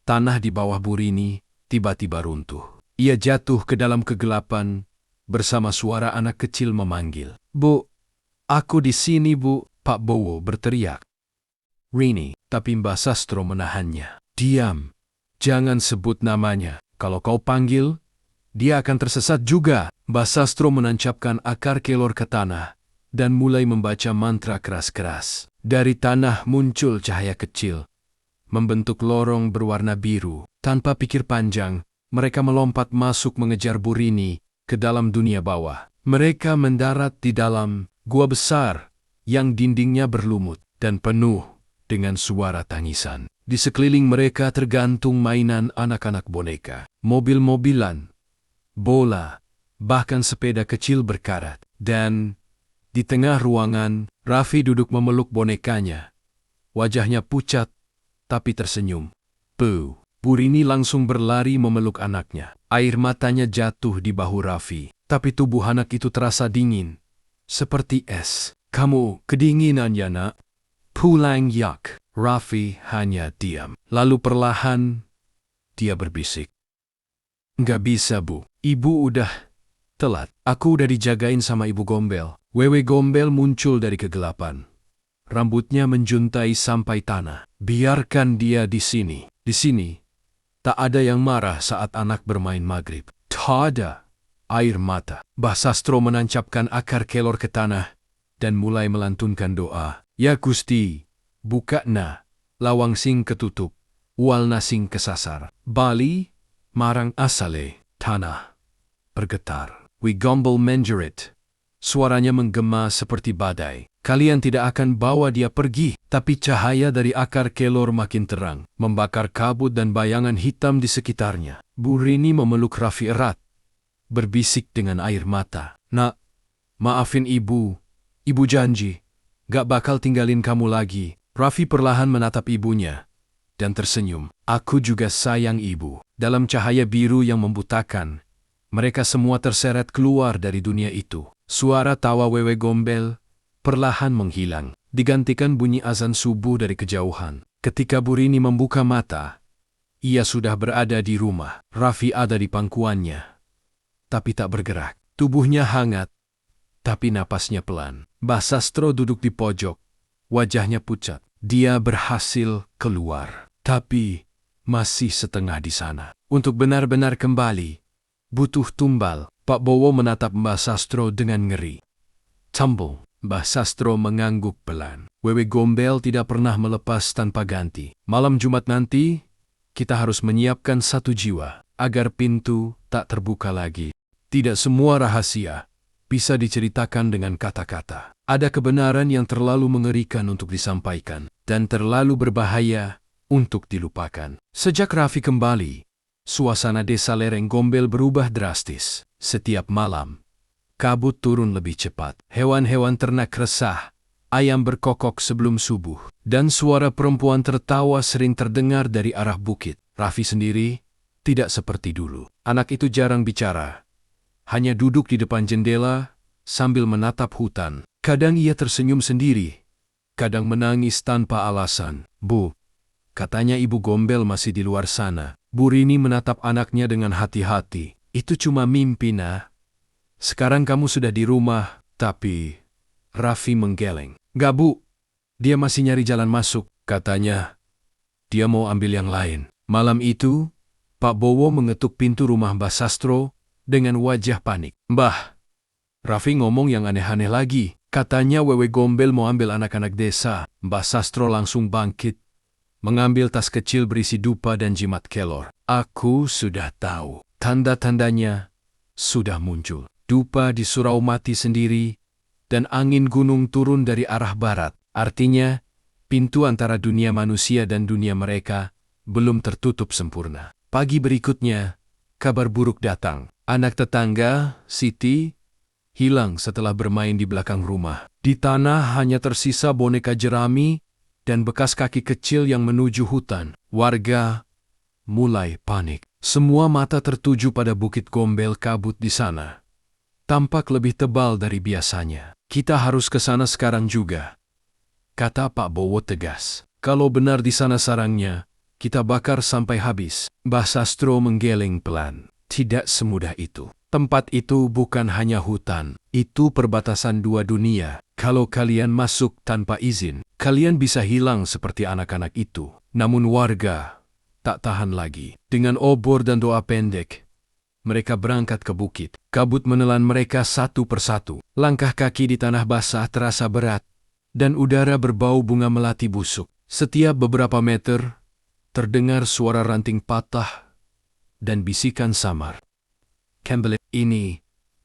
tanah di bawah Bu Rini tiba-tiba runtuh. Ia jatuh ke dalam kegelapan bersama suara anak kecil memanggil. Bu, aku di sini, Bu. Pak Bowo berteriak. Rini, tapi Mbah Sastro menahannya. Diam. Jangan sebut namanya. Kalau kau panggil, dia akan tersesat juga. Mbah Sastro menancapkan akar kelor ke tanah dan mulai membaca mantra keras-keras. Dari tanah muncul cahaya kecil, membentuk lorong berwarna biru. Tanpa pikir panjang, mereka melompat masuk mengejar Bu Rini ke dalam dunia bawah. Mereka mendarat di dalam gua besar yang dindingnya berlumut dan penuh dengan suara tangisan. Di sekeliling mereka tergantung mainan anak-anak boneka, mobil-mobilan, bola, bahkan sepeda kecil berkarat. Dan di tengah ruangan, Raffi duduk memeluk bonekanya, Wajahnya pucat, tapi tersenyum. Bu Rini langsung berlari memeluk anaknya. Air matanya jatuh di bahu Raffi. Tapi tubuh anak itu terasa dingin. Seperti es. Kamu kedinginan ya nak? Pulang yak. Raffi hanya diam. Lalu perlahan, dia berbisik. Nggak bisa bu. Ibu udah telat. Aku udah dijagain sama ibu Gombel. Wewe Gombel muncul dari kegelapan. Rambutnya menjuntai sampai tanah. Biarkan dia di sini. Di sini, tak ada yang marah saat anak bermain maghrib. Tak ada air mata. Mbah Sastro menancapkan akar kelor ke tanah dan mulai melantunkan doa. Ya Gusti, buka na, lawang sing ketutup, walna sing kesasar. Bali, marang asale, tanah bergetar. We Gombel menjerit. Suaranya menggema seperti badai. Kalian tidak akan bawa dia pergi, tapi cahaya dari akar kelor makin terang, membakar kabut dan bayangan hitam di sekitarnya. Bu Rini memeluk Raffi erat, berbisik dengan air mata. Nak, maafin ibu. Ibu janji, gak bakal tinggalin kamu lagi. Raffi perlahan menatap ibunya dan tersenyum. Aku juga sayang ibu. Dalam cahaya biru yang membutakan, mereka semua terseret keluar dari dunia itu. Suara tawa Wewe Gombel perlahan menghilang, digantikan bunyi azan subuh dari kejauhan. Ketika Bu Rini membuka mata, ia sudah berada di rumah. Raffi ada di pangkuannya, tapi tak bergerak. Tubuhnya hangat, tapi napasnya pelan. Mbah Sastro duduk di pojok, wajahnya pucat. Dia berhasil keluar, tapi masih setengah di sana. Untuk benar-benar kembali, butuh tumbal. Pak Bowo menatap Mbah Sastro dengan ngeri. Tumble. Mbah Sastro mengangguk pelan. Wewe Gombel tidak pernah melepas tanpa ganti. Malam Jumat nanti, kita harus menyiapkan satu jiwa, agar pintu tak terbuka lagi. Tidak semua rahasia bisa diceritakan dengan kata-kata. Ada kebenaran yang terlalu mengerikan untuk disampaikan, dan terlalu berbahaya untuk dilupakan. Sejak Raffi kembali, suasana desa lereng Gombel berubah drastis. Setiap malam, kabut turun lebih cepat. Hewan-hewan ternak resah, ayam berkokok sebelum subuh, dan suara perempuan tertawa sering terdengar dari arah bukit. Raffi sendiri tidak seperti dulu. Anak itu jarang bicara, hanya duduk di depan jendela sambil menatap hutan. Kadang ia tersenyum sendiri, kadang menangis tanpa alasan. Bu, katanya ibu Gombel masih di luar sana. Bu Rini menatap anaknya dengan hati-hati. Itu cuma mimpi, nah. Sekarang kamu sudah di rumah, tapi... Raffi menggeleng. Gak bu, dia masih nyari jalan masuk. Katanya, dia mau ambil yang lain. Malam itu, Pak Bowo mengetuk pintu rumah Mbah Sastro dengan wajah panik. Mbah, Raffi ngomong yang aneh-aneh lagi. Katanya Wewe Gombel mau ambil anak-anak desa. Mbah Sastro langsung bangkit, mengambil tas kecil berisi dupa dan jimat kelor. Aku sudah tahu. Tanda-tandanya sudah muncul. Dupa di surau mati sendiri, dan angin gunung turun dari arah barat. Artinya, pintu antara dunia manusia dan dunia mereka belum tertutup sempurna. Pagi berikutnya, kabar buruk datang. Anak tetangga, Siti, hilang setelah bermain di belakang rumah. Di tanah hanya tersisa boneka jerami dan bekas kaki kecil yang menuju hutan. Warga mulai panik. Semua mata tertuju pada Bukit Gombel. Kabut di sana tampak lebih tebal dari biasanya. Kita harus ke sana sekarang juga, kata Pak Bowo tegas. Kalau benar di sana sarangnya, kita bakar sampai habis. Mbah Sastro menggeleng pelan. Tidak semudah itu. Tempat itu bukan hanya hutan, itu perbatasan dua dunia. Kalau kalian masuk tanpa izin, kalian bisa hilang seperti anak-anak itu. Namun warga tak tahan lagi. Dengan obor dan doa pendek, mereka berangkat ke bukit. Kabut menelan mereka satu persatu. Langkah kaki di tanah basah terasa berat, dan udara berbau bunga melati busuk. Setiap beberapa meter, terdengar suara ranting patah dan bisikan samar. Campbell, ini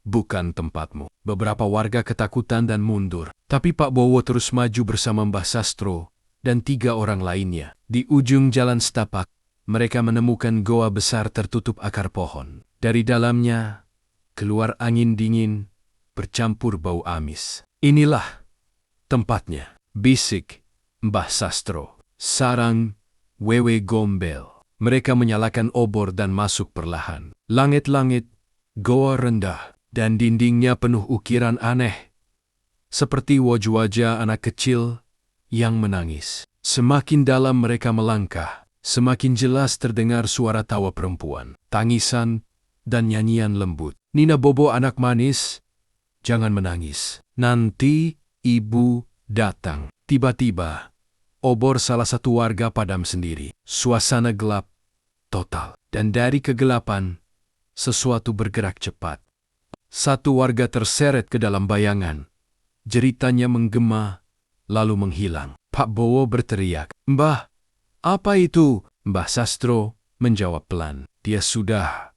bukan tempatmu. Beberapa warga ketakutan dan mundur. Tapi Pak Bowo terus maju bersama Mbah Sastro dan 3 orang lainnya. Di ujung jalan setapak, mereka menemukan goa besar tertutup akar pohon. Dari dalamnya, keluar angin dingin, bercampur bau amis. Inilah tempatnya, bisik Mbah Sastro, Sarang, Wewe Gombel. Mereka menyalakan obor dan masuk perlahan. Langit-langit, goa rendah, dan dindingnya penuh ukiran aneh. Seperti wajah-wajah anak kecil yang menangis. Semakin dalam mereka melangkah, semakin jelas terdengar suara tawa perempuan, tangisan, dan nyanyian lembut. Nina Bobo anak manis, jangan menangis. Nanti ibu datang. Tiba-tiba, obor salah satu warga padam sendiri. Suasana gelap, total. Dan dari kegelapan, sesuatu bergerak cepat. Satu warga terseret ke dalam bayangan. Jeritanya menggema, lalu menghilang. Pak Bowo berteriak, "Mbah, apa itu?" Mbah Sastro menjawab pelan. Dia sudah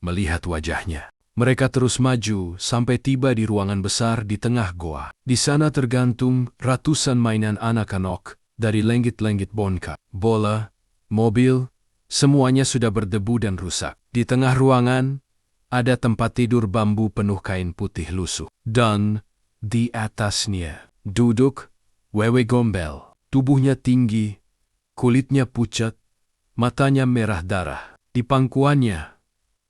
melihat wajahnya. Mereka terus maju sampai tiba di ruangan besar di tengah goa. Di sana tergantung ratusan mainan anak-anak dari lenggit-lenggit boneka, bola, mobil, semuanya sudah berdebu dan rusak. Di tengah ruangan, ada tempat tidur bambu penuh kain putih lusuh. Dan di atasnya duduk Wewe Gombel. Tubuhnya tinggi, kulitnya pucat, matanya merah darah. Di pangkuannya,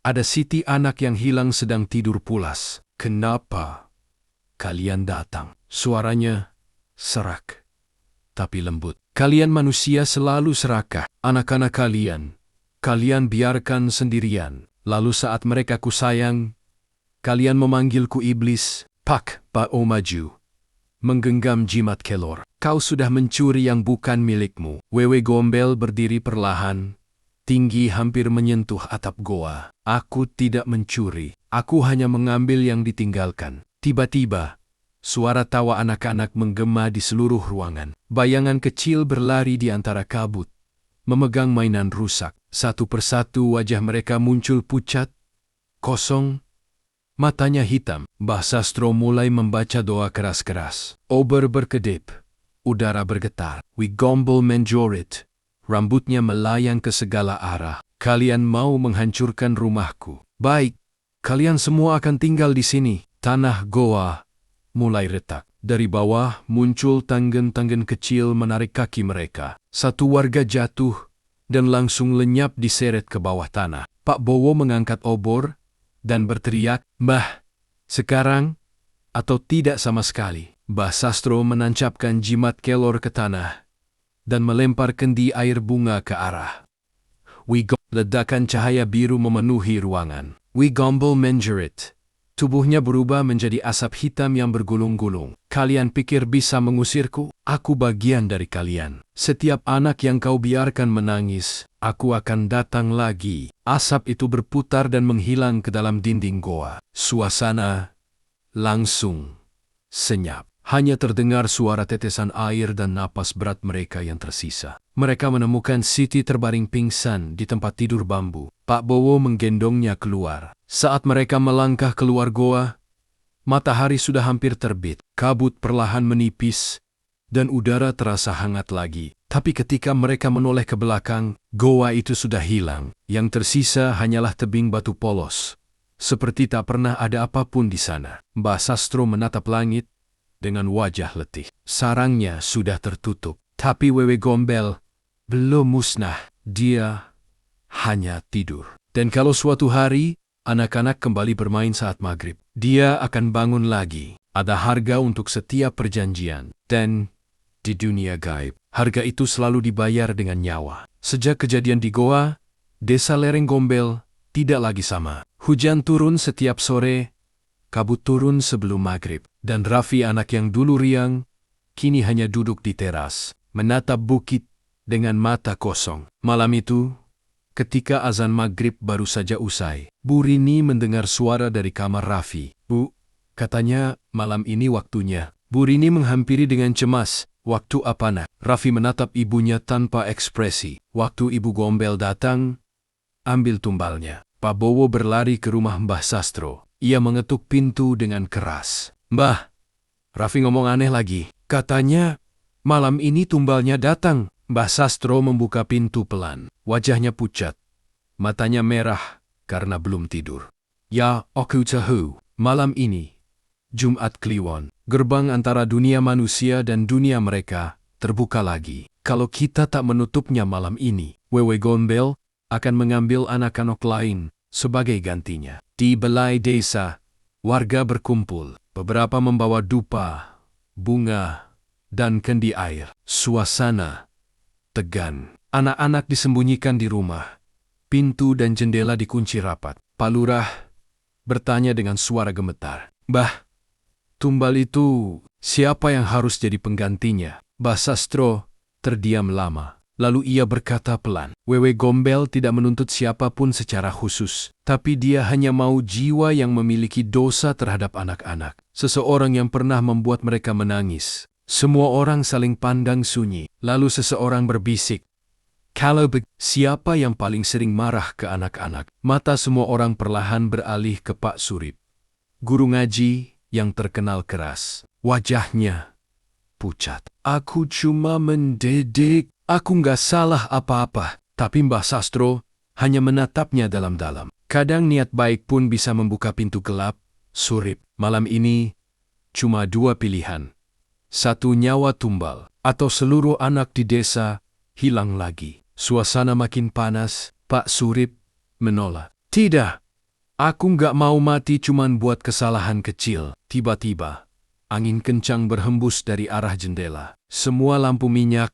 ada Siti anak yang hilang sedang tidur pulas. "Kenapa kalian datang?" Suaranya serak, tapi lembut. "Kalian manusia selalu serakah. Anak-anak kalian biarkan sendirian. Lalu saat mereka kusayang, kalian memanggilku iblis." Pak O maju, menggenggam jimat kelor. "Kau sudah mencuri yang bukan milikmu." Wewe Gombel berdiri perlahan, tinggi hampir menyentuh atap goa. "Aku tidak mencuri. Aku hanya mengambil yang ditinggalkan." Tiba-tiba, suara tawa anak-anak menggema di seluruh ruangan. Bayangan kecil berlari di antara kabut, memegang mainan rusak. Satu persatu wajah mereka muncul pucat, kosong, matanya hitam. Mbah Sastro mulai membaca doa keras-keras. Obor berkedip, udara bergetar. "We Gombel menjorit." Rambutnya melayang ke segala arah. "Kalian mau menghancurkan rumahku. Baik, kalian semua akan tinggal di sini." Tanah goa mulai retak. Dari bawah muncul tanggen-tanggen kecil menarik kaki mereka. Satu warga jatuh dan langsung lenyap diseret ke bawah tanah. Pak Bowo mengangkat obor dan berteriak, "Mbah, sekarang atau tidak sama sekali." Mbah Sastro menancapkan jimat kelor ke tanah dan melempar kendi air bunga ke arah ledakan cahaya biru memenuhi ruangan. We Gombel menjerit. Tubuhnya berubah menjadi asap hitam yang bergulung-gulung. "Kalian pikir bisa mengusirku? Aku bagian dari kalian. Setiap anak yang kau biarkan menangis, aku akan datang lagi." Asap itu berputar dan menghilang ke dalam dinding goa. Suasana langsung senyap. Hanya terdengar suara tetesan air dan napas berat mereka yang tersisa. Mereka menemukan Siti terbaring pingsan di tempat tidur bambu. Pak Bowo menggendongnya keluar. Saat mereka melangkah keluar goa, matahari sudah hampir terbit. Kabut perlahan menipis dan udara terasa hangat lagi. Tapi ketika mereka menoleh ke belakang, goa itu sudah hilang. Yang tersisa hanyalah tebing batu polos. Seperti tak pernah ada apapun di sana. Mbah Sastro menatap langit dengan wajah letih. Sarangnya sudah tertutup. Tapi Wewe Gombel belum musnah. Dia hanya tidur. Dan kalau suatu hari anak-anak kembali bermain saat maghrib, dia akan bangun lagi. Ada harga untuk setiap perjanjian. Dan di dunia gaib, harga itu selalu dibayar dengan nyawa. Sejak kejadian di goa, desa lereng Gombel tidak lagi sama. Hujan turun setiap sore, kabut turun sebelum maghrib. Dan Raffi anak yang dulu riang, kini hanya duduk di teras, menatap bukit dengan mata kosong. Malam itu, ketika azan maghrib baru saja usai, Bu Rini mendengar suara dari kamar Raffi. "Bu," katanya, "malam ini waktunya." Bu Rini menghampiri dengan cemas. "Waktu apa, nak?" Raffi menatap ibunya tanpa ekspresi. "Waktu Ibu Gombel datang, ambil tumbalnya." Pak Bowo berlari ke rumah Mbah Sastro. Ia mengetuk pintu dengan keras. "Mbah," Raffi ngomong aneh lagi. "Katanya, malam ini tumbalnya datang." Mbah Sastro membuka pintu pelan. Wajahnya pucat. Matanya merah karena belum tidur. "Ya, aku tahu. Malam ini, Jumat Kliwon, gerbang antara dunia manusia dan dunia mereka terbuka lagi. Kalau kita tak menutupnya malam ini, Wewe Gombel akan mengambil anak-anak lain sebagai gantinya. Di balai desa, warga berkumpul. Beberapa membawa dupa, bunga, dan kendi air. Suasana tegang. Anak-anak disembunyikan di rumah. Pintu dan jendela dikunci rapat. Pak Lurah bertanya dengan suara gemetar. "Bah, tumbal itu siapa yang harus jadi penggantinya?" Mbah Sastro terdiam lama. Lalu ia berkata pelan. Wewe Gombel tidak menuntut siapapun secara khusus, tapi dia hanya mau jiwa yang memiliki dosa terhadap anak-anak. Seseorang yang pernah membuat mereka menangis. Semua orang saling pandang sunyi. Lalu seseorang berbisik. "Kalau siapa yang paling sering marah ke anak-anak?" Mata semua orang perlahan beralih ke Pak Surip. Guru ngaji yang terkenal keras. Wajahnya pucat. "Aku cuma mendidik. Aku nggak salah apa-apa." Tapi Mbah Sastro hanya menatapnya dalam-dalam. Kadang niat baik pun bisa membuka pintu gelap. Surip, malam ini cuma dua pilihan. Satu nyawa tumbal, atau seluruh anak di desa hilang lagi. Suasana makin panas. Pak Surip menolak. "Tidak, aku nggak mau mati cuman buat kesalahan kecil." Tiba-tiba, angin kencang berhembus dari arah jendela. Semua lampu minyak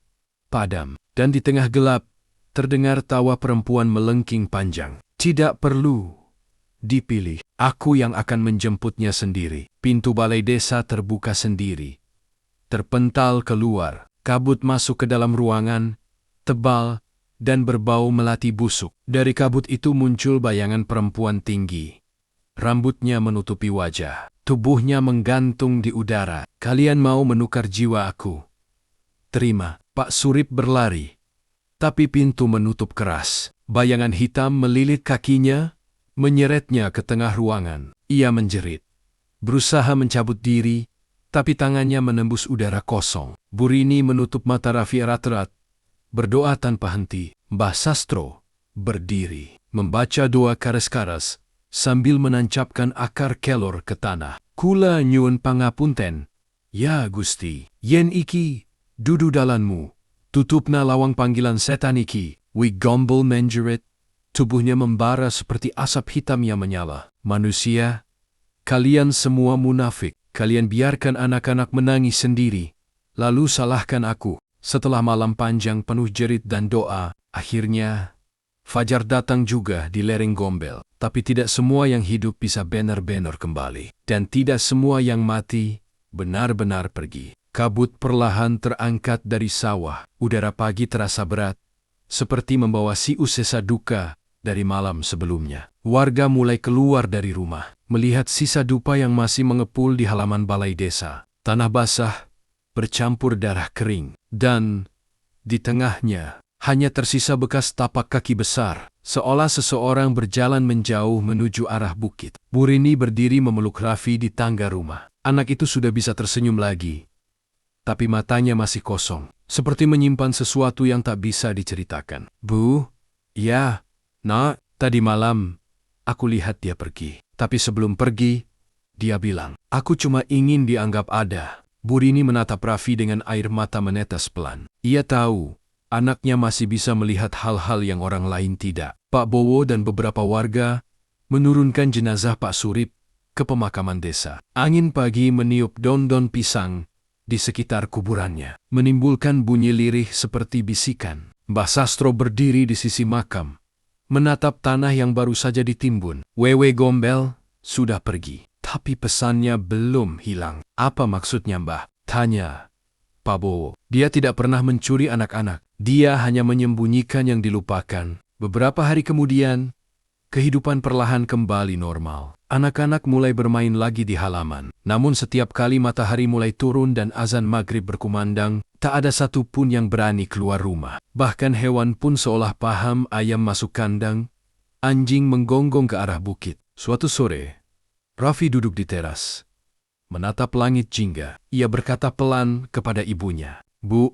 padam, dan di tengah gelap, terdengar tawa perempuan melengking panjang. "Tidak perlu dipilih, aku yang akan menjemputnya sendiri." Pintu balai desa terbuka sendiri. Terpental keluar, kabut masuk ke dalam ruangan, tebal, dan berbau melati busuk. Dari kabut itu muncul bayangan perempuan tinggi. Rambutnya menutupi wajah, tubuhnya menggantung di udara. "Kalian mau menukar jiwa aku? Terima." Pak Surip berlari, tapi pintu menutup keras. Bayangan hitam melilit kakinya, menyeretnya ke tengah ruangan. Ia menjerit, berusaha mencabut diri, tapi tangannya menembus udara kosong. Burini menutup mata Raffi erat-erat, berdoa tanpa henti. Mbah Sastro berdiri, membaca doa kares-kares, sambil menancapkan akar kelor ke tanah. "Kula nyuwun pangapunten, ya Gusti. Yen iki dudu dalanmu, tutupna lawang panggilan setan iki." Wi Gombel menjerit, tubuhnya membara seperti asap hitam yang menyala. "Manusia, kalian semua munafik. Kalian biarkan anak-anak menangis sendiri, lalu salahkan aku." Setelah malam panjang penuh jerit dan doa, akhirnya fajar datang juga di lereng Gombel. Tapi tidak semua yang hidup bisa benar-benar kembali. Dan tidak semua yang mati benar-benar pergi. Kabut perlahan terangkat dari sawah. Udara pagi terasa berat, seperti membawa siu sisa duka dari malam sebelumnya. Warga mulai keluar dari rumah, melihat sisa dupa yang masih mengepul di halaman balai desa. Tanah basah bercampur darah kering, dan di tengahnya hanya tersisa bekas tapak kaki besar, seolah seseorang berjalan menjauh menuju arah bukit. Burini berdiri memeluk Raffi di tangga rumah. Anak itu sudah bisa tersenyum lagi, tapi matanya masih kosong, seperti menyimpan sesuatu yang tak bisa diceritakan. "Bu, ya, Nak, tadi malam aku lihat dia pergi. Tapi sebelum pergi, dia bilang, aku cuma ingin dianggap ada." Burini menatap Raffi dengan air mata menetes pelan. Ia tahu, anaknya masih bisa melihat hal-hal yang orang lain tidak. Pak Bowo dan beberapa warga menurunkan jenazah Pak Surip ke pemakaman desa. Angin pagi meniup daun-daun pisang di sekitar kuburannya, menimbulkan bunyi lirih seperti bisikan. Mbah Sastro berdiri di sisi makam, menatap tanah yang baru saja ditimbun. Wewe Gombel sudah pergi, tapi pesannya belum hilang. "Apa maksudnya, Mbah?" tanya Pak Bowo. "Dia tidak pernah mencuri anak-anak. Dia hanya menyembunyikan yang dilupakan." Beberapa hari kemudian, kehidupan perlahan kembali normal. Anak-anak mulai bermain lagi di halaman. Namun setiap kali matahari mulai turun dan azan maghrib berkumandang, tak ada satu pun yang berani keluar rumah. Bahkan hewan pun seolah paham. Ayam masuk kandang, anjing menggonggong ke arah bukit. Suatu sore, Raffi duduk di teras, menatap langit jingga. Ia berkata pelan kepada ibunya, "Bu,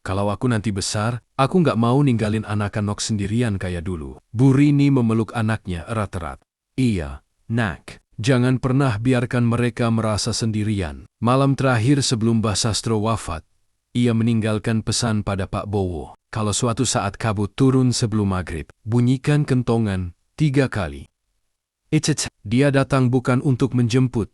kalau aku nanti besar, aku nggak mau ninggalin anak-anak sendirian kayak dulu." Burini memeluk anaknya erat-erat. "Iya, Nak, jangan pernah biarkan mereka merasa sendirian." Malam terakhir sebelum Mbah Sastro wafat, ia meninggalkan pesan pada Pak Bowo. Kalau suatu saat kabut turun sebelum maghrib, bunyikan kentongan 3 kali. Dia datang bukan untuk menjemput,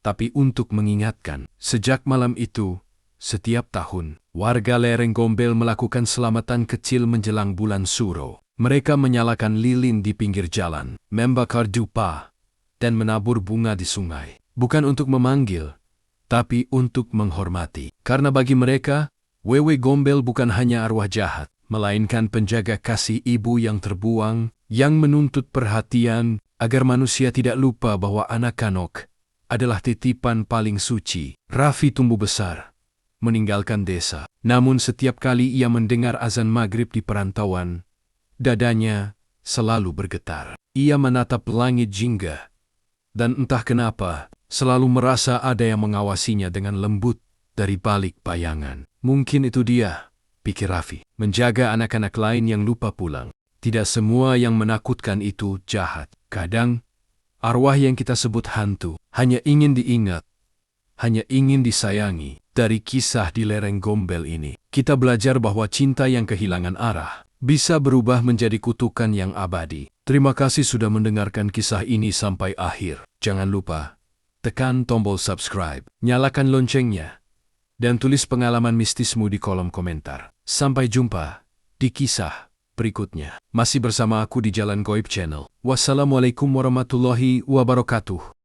tapi untuk mengingatkan. Sejak malam itu, setiap tahun, warga lereng Gombel melakukan selamatan kecil menjelang bulan Suro. Mereka menyalakan lilin di pinggir jalan, membakar dupa, dan menabur bunga di sungai. Bukan untuk memanggil, tapi untuk menghormati. Karena bagi mereka, Wewe Gombel bukan hanya arwah jahat, melainkan penjaga kasih ibu yang terbuang, yang menuntut perhatian agar manusia tidak lupa bahwa anak Kanok adalah titipan paling suci. Raffi tumbuh besar, meninggalkan desa. Namun setiap kali ia mendengar azan maghrib di perantauan, dadanya selalu bergetar. Ia menatap langit jingga, dan entah kenapa, selalu merasa ada yang mengawasinya dengan lembut dari balik bayangan. Mungkin itu dia, pikir Raffi, menjaga anak-anak lain yang lupa pulang. Tidak semua yang menakutkan itu jahat. Kadang, arwah yang kita sebut hantu hanya ingin diingat, hanya ingin disayangi. Dari kisah di lereng Gombel ini, kita belajar bahwa cinta yang kehilangan arah bisa berubah menjadi kutukan yang abadi. Terima kasih sudah mendengarkan kisah ini sampai akhir. Jangan lupa, tekan tombol subscribe, nyalakan loncengnya, dan tulis pengalaman mistismu di kolom komentar. Sampai jumpa di kisah berikutnya. Masih bersama aku di Jalan Goib Channel. Wassalamualaikum warahmatullahi wabarakatuh.